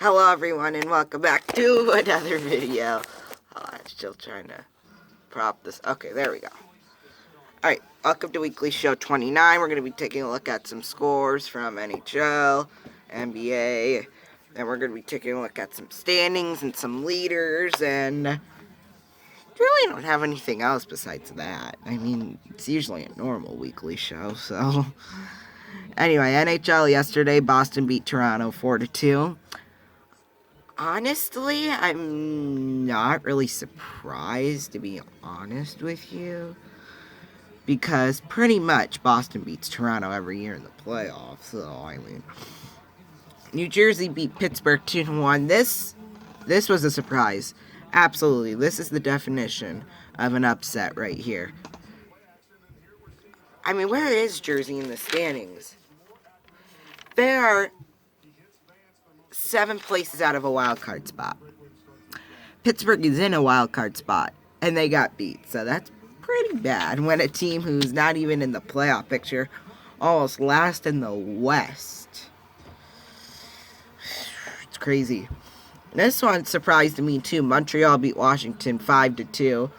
Hello everyone and welcome back to another video. Oh, I'm still trying to prop this. Okay, there we go. Alright, welcome to Weekly Show 29. We're going to be taking a look at some scores from NHL, NBA, and we're going to be taking a look at some standings and some leaders, and really don't have anything else besides that. I mean, it's usually a normal weekly show, so... Anyway, NHL yesterday, Boston beat Toronto 4-2. Honestly, I'm not really surprised, to be honest with you, because pretty much Boston beats Toronto every year in the playoffs. So I mean, New Jersey beat Pittsburgh 2-1. This was a surprise. Absolutely, this is the definition of an upset right here. I mean, where is Jersey in the standings? They are 7 places out of a wild card spot. Pittsburgh is in a wild card spot, and they got beat, so that's pretty bad when a team who's not even in the playoff picture almost last in the West. It's crazy. This one surprised me too. Montreal beat Washington 5-2.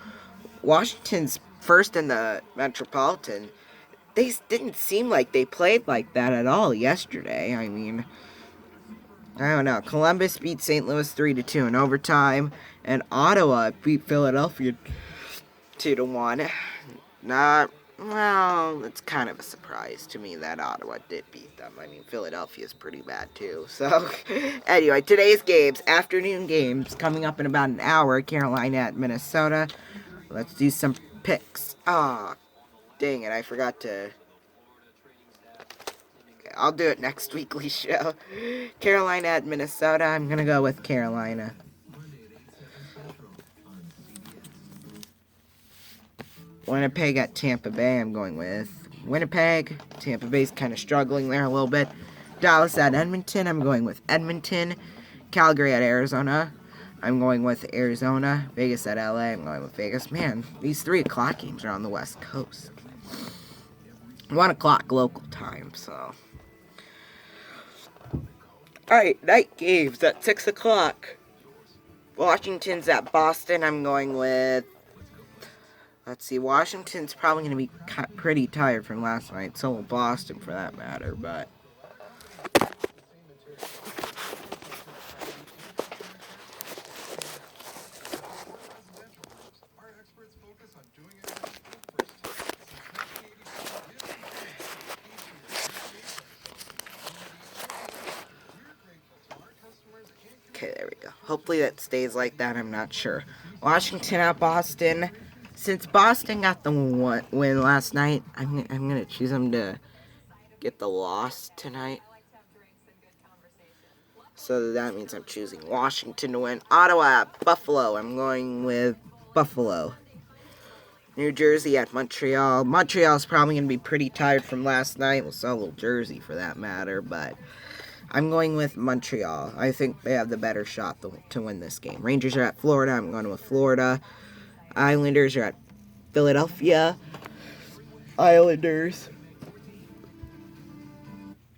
Washington's first in the Metropolitan. They didn't seem like they played like that at all yesterday. I mean, I don't know. Columbus beat St. Louis 3-2 in overtime, and Ottawa beat Philadelphia 2-1. Well, it's kind of a surprise to me that Ottawa did beat them. I mean, Philadelphia's pretty bad too. So, anyway, today's games, afternoon games, coming up in about an hour. Carolina at Minnesota. Let's do some picks. Ah, dang it, I forgot to... I'll do it next weekly show. Carolina at Minnesota. I'm going to go with Carolina. Winnipeg at Tampa Bay. I'm going with Winnipeg. Tampa Bay's kind of struggling there a little bit. Dallas at Edmonton. I'm going with Edmonton. Calgary at Arizona. I'm going with Arizona. Vegas at LA. I'm going with Vegas. Man, these 3 o'clock games are on the West Coast. 1 o'clock local time, so... Alright, night games at 6 o'clock. Washington's at Boston. I'm going with... Let's see, Washington's probably going to be pretty tired from last night. So will Boston, for that matter, but... Okay, there we go. Hopefully that stays like that. I'm not sure. Washington at Boston. Since Boston got the win last night, I'm going to choose them to get the loss tonight. So that means I'm choosing Washington to win. Ottawa at Buffalo. I'm going with Buffalo. New Jersey at Montreal. Montreal's probably going to be pretty tired from last night. Well, so will Jersey for that matter, but... I'm going with Montreal. I think they have the better shot to win this game. Rangers are at Florida. I'm going with Florida. Islanders are at Philadelphia. Islanders.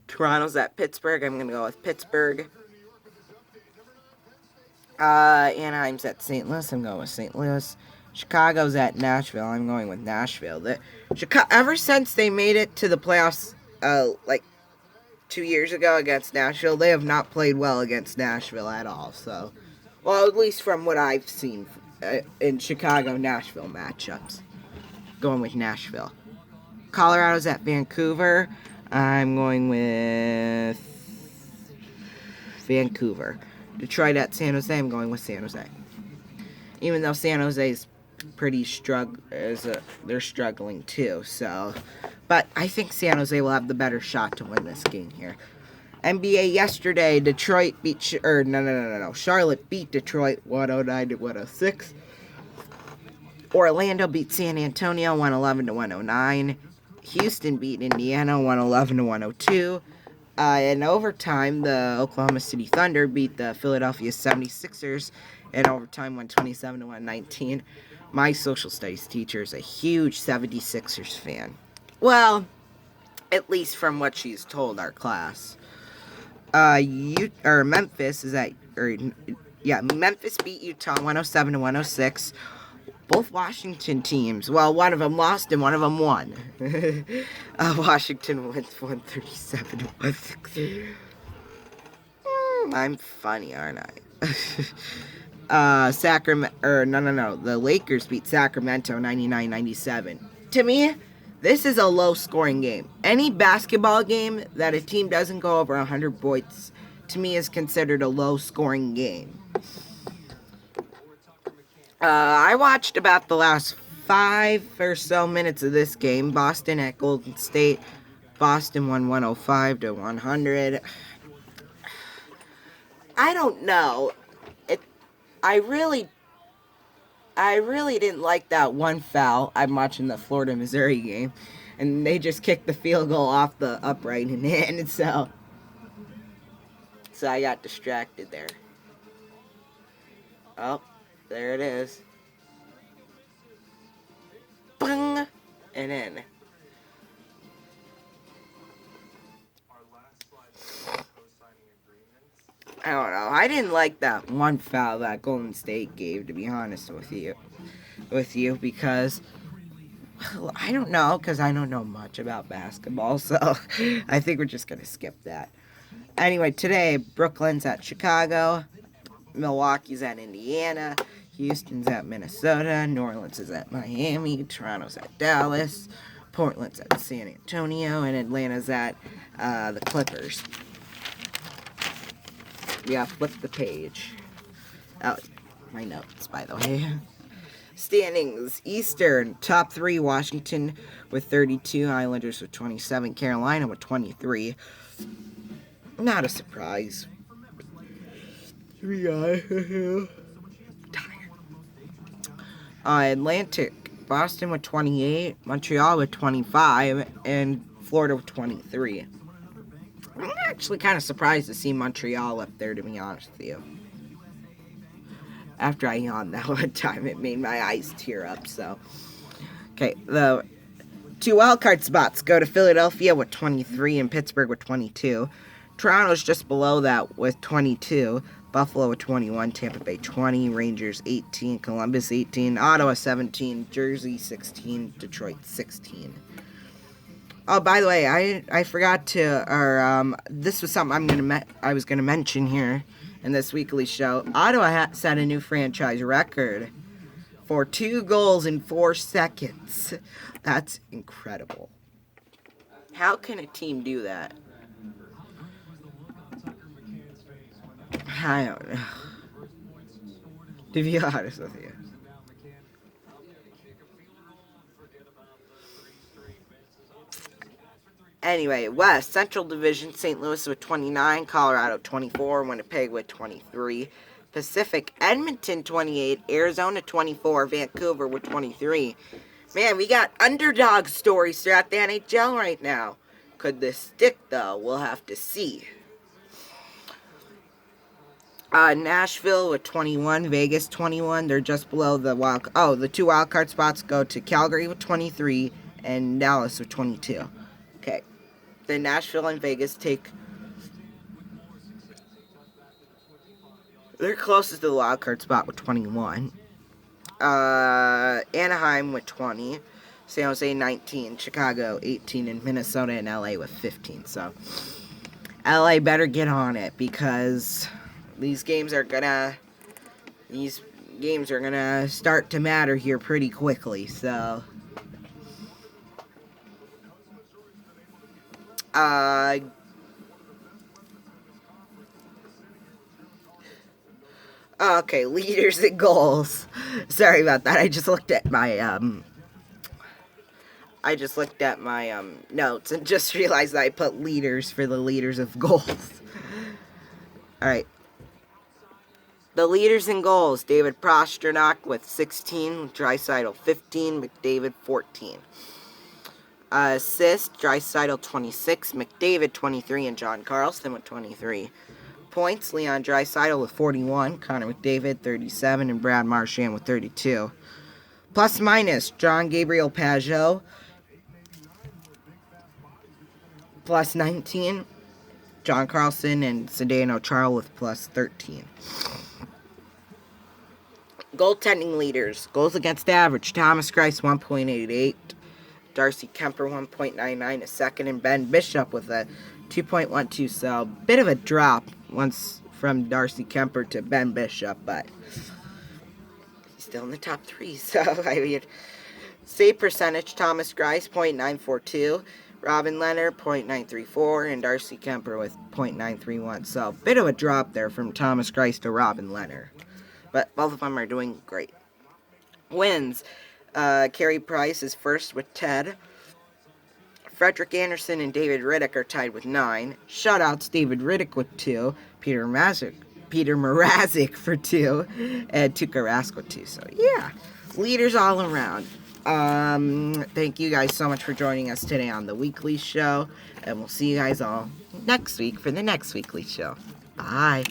Toronto's at Pittsburgh. I'm going to go with Pittsburgh. Anaheim's at St. Louis. I'm going with St. Louis. Chicago's at Nashville. I'm going with Nashville. Ever since they made it to the playoffs, 2 years ago against Nashville, they have not played well against Nashville at all. So, well, at least from what I've seen in Chicago-Nashville matchups. Going with Nashville. Colorado's at Vancouver. I'm going with Vancouver. Detroit at San Jose. I'm going with San Jose. Even though San Jose's pretty they're struggling too, so... But I think San Jose will have the better shot to win this game here. NBA yesterday, Detroit beat... Charlotte beat Detroit 109-106. Orlando beat San Antonio 111-109. Houston beat Indiana 111-102. In overtime, the Oklahoma City Thunder beat the Philadelphia 76ers in overtime 127-119. My social studies teacher is a huge 76ers fan. Well, at least from what she's told our class. Memphis is at, Memphis beat Utah 107 to 106. Both Washington teams. Well, one of them lost and one of them won. Washington wins 137 to 106. I'm funny, aren't I? The Lakers beat Sacramento 99-97. To me, this is a low-scoring game. Any basketball game that a team doesn't go over 100 points, to me, is considered a low-scoring game. I watched about the last 5 or so minutes of this game. Boston at Golden State. Boston won 105 to 100. I don't know. I really didn't like that one foul. I'm watching the Florida-Missouri game, and they just kicked the field goal off the upright and in, so I got distracted there. Oh, there it is. Bang! And in. I don't know. I didn't like that one foul that Golden State gave, to be honest with you, because I don't know, because I don't know much about basketball, so I think we're just gonna skip that. Anyway, today Brooklyn's at Chicago, Milwaukee's at Indiana, Houston's at Minnesota, New Orleans is at Miami, Toronto's at Dallas, Portland's at San Antonio, and Atlanta's at the Clippers. Yeah, flip the page. Oh, my notes, by the way. Standings, Eastern, top 3, Washington with 32, Islanders with 27, Carolina with 23. Not a surprise. Tired. Atlantic, Boston with 28, Montreal with 25, and Florida with 23. I'm actually kind of surprised to see Montreal up there, to be honest with you. After I yawned that one time, it made my eyes tear up, so. Okay, the 2 wildcard spots go to Philadelphia with 23 and Pittsburgh with 22. Toronto's just below that with 22. Buffalo with 21, Tampa Bay 20, Rangers 18, Columbus 18, Ottawa 17, Jersey 16, Detroit 16. Oh, by the way, I forgot to, this was something I was gonna mention here in this weekly show. Ottawa set a new franchise record for 2 goals in 4 seconds. That's incredible. How can a team do that? I don't know. To be honest with you. Anyway, West, Central Division, St. Louis with 29, Colorado 24, Winnipeg with 23, Pacific, Edmonton 28, Arizona 24, Vancouver with 23. Man, we got underdog stories throughout the NHL right now. Could this stick, though? We'll have to see. Nashville with 21, Vegas 21. They're just below the the 2 wildcard spots go to Calgary with 23 and Dallas with 22. Okay. Then Nashville and Vegas they're closest to the wildcard spot with 21. Anaheim with 20. San Jose 19, Chicago 18, and Minnesota and LA with 15. So LA better get on it, because these games are gonna start to matter here pretty quickly. So okay, leaders and goals. Sorry about that. I just looked at my notes and just realized that I put leaders for the leaders of goals. Alright. The leaders in goals, David Pastrnak with 16, Draisaitl 15, McDavid 14. Assists, Draisaitl 26, McDavid 23, and John Carlson with 23. Points, Leon Draisaitl with 41, Connor McDavid 37, and Brad Marchand with 32. Plus minus, John Gabriel Pageau plus 19, John Carlson and Zdeno Chara with plus 13. Goaltending leaders. Goals against average. Thomas Greiss, 1.88. Darcy Kemper, 1.99 a second. And Ben Bishop with a 2.12. So, bit of a drop once from Darcy Kemper to Ben Bishop. But he's still in the top 3. So, I mean, save percentage. Thomas Greiss, .942. Robin Leonard, .934. And Darcy Kemper with .931. So, bit of a drop there from Thomas Greiss to Robin Leonard. But both of them are doing great. Wins. Carey Price is first with 10. Frederick Anderson and David Riddick are tied with 9. Shutouts, David Riddick with 2. Peter Mrazek for 2. And Tuukka Rask with 2. So, yeah. Leaders all around. Thank you guys so much for joining us today on the weekly show. And we'll see you guys all next week for the next weekly show. Bye.